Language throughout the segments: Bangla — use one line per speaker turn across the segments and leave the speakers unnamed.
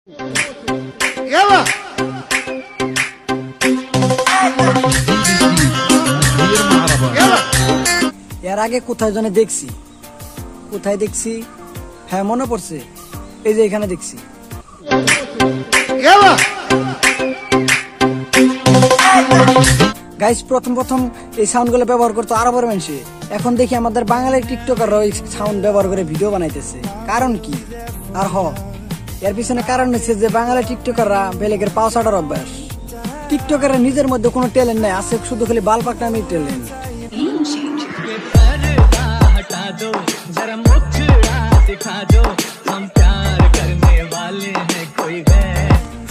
এর আগে কোথায় জানে দেখছি, কোথায় দেখছি, হ্যাঁ মনে পড়ছে, এই যে এখানে দেখছি। গাইস প্রথম এই সাউন্ড গুলো ব্যবহার করতো আরবের মানুষে, এখন দেখি আমাদের বাঙালির টিকটকাররা এই সাউন্ড ব্যবহার করে ভিডিও বানাইতেছে। কারণ কি? আর এর পিছনে কারণ হচ্ছে যে বাঙালি টিকটকাররা বেলেগের পাও ছাড়ার অভ্যাস। টিকটকাররা নিজের মধ্যে কোনো ট্যালেন্ট নাই, আছে শুধু খালি বাল পাকনামির ট্যালেন্ট।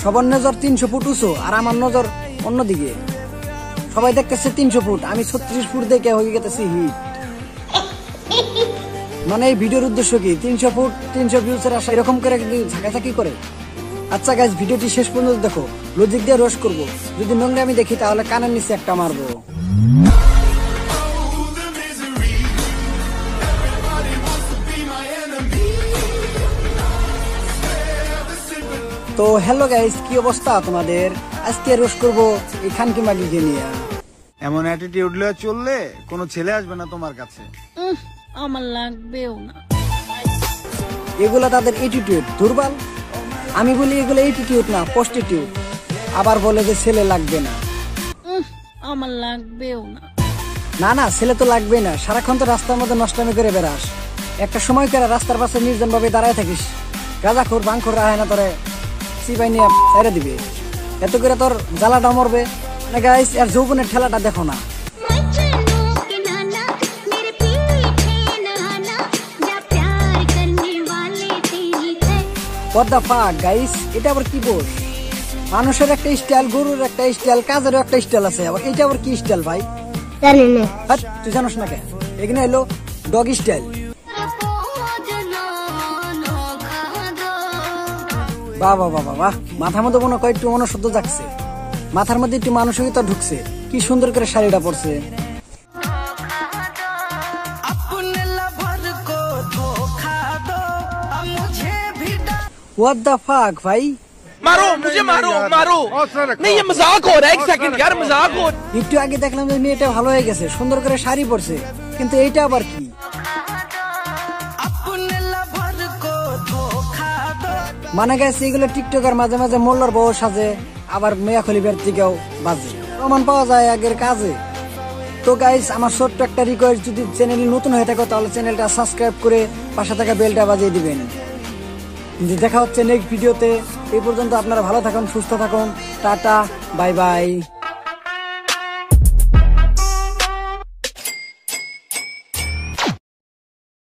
সবার নজর 300 ফুট উঁচু আর আমার নজর অন্যদিকে। সবাই দেখতেছে 300 ফুট, আমি 36 ফুট দেখে হয়ে গেতেছি হিট। মানে এই ভিডিওর উদ্দেশ্য কি? 300 ফুট 300 ভিউজের আশা এরকম করে ঝাঁকাঝাঁকি করে? আচ্ছা গাইস, ভিডিওটি শেষ পর্যন্ত দেখো, লজিক দিয়ে রোস্ট করবো। যদি নোংরা আমি দেখি তাহলে কানের নিচে একটা মারবো। তো হ্যালো গাইস, কি অবস্থা তোমাদের? আজকে রোস্ট করবো এই খানকি মাগিকে নিয়ে।
এমন অ্যাটিটিউড লয়ে চললে কোনো ছেলে আসবে না তোমার কাছে।
আমার লাগবেও না।
এগুলা তাদের অ্যাটিটিউড, দুর্বল। আমি বলি এগুলো অ্যাটিটিউড না, প্রস্টিটিউট। আবার বলে যে ছেলে লাগবে না।
আমার লাগবেও না।
না না, ছেলে তো লাগবে না। সারাক্ষণ তো রাস্তার মধ্যে নষ্টামি করে বেড়াস। একটা সময় করে রাস্তার পাশে নির্জন ভাবে দাঁড়ায় থাকিস, গাঁজাখোর বাংখোর রাহে না তোরে সিপাই নিয়ে ছেড়ে দিবে। এত করে তোর জ্বালাটা মরবে না। গাইস, এর যৌবনের ঠেলাটা দেখো না। What the fuck গাইস, এটা আবার কি বল? মানুষের একটা স্টাইল, গরুর একটা স্টাইল, কাজেরও একটা স্টাইল আছে। আবার এটা আবার কি স্টাইল ভাই?
জানি না।
তুই জানোস না কেন? এখানে এলো ডগ স্টাইল। বাহ বাহ বাহ বাহ, মাথার মধ্যে মনে হয় একটু মনুষ্যত্ব জাগছে, মাথার মধ্যে একটু মানসিকতা ঢুকছে। কি সুন্দর করে শাড়িটা পরছে। What the fuck ভাই?
मारो मुझे, मारो मारो नहीं, ये मजाक हो रहा है। एक सेकंड यार, मजाक हो।
একটু আগে দেখলাম যে মেয়েটা ভালো হয়ে গেছে, সুন্দর করে শাড়ি পরছে, কিন্তু এইটা আবার কি? মানে গেছে এগুলো টিকটকার মাঝে মাঝে মোল্লার বউ সাজে, আবার মেয়া খলিবের দিকেও বাজে, প্রমাণ পাওয়া যায় আগের কাজে। তো গাইস, আমার ছোট্ট একটা রিকোয়েস্ট, যদি চ্যানেল নতুন হয়ে থাকো তাহলে চ্যানেলটা সাবস্ক্রাইব করে পাশে থাকা বেলটা বাজিয়ে দিবেন। দেখা হচ্ছে নেক্সট ভিডিওতে। এই পর্যন্ত আপনারা ভালো থাকুন, সুস্থ থাকুন। Tata, bye bye.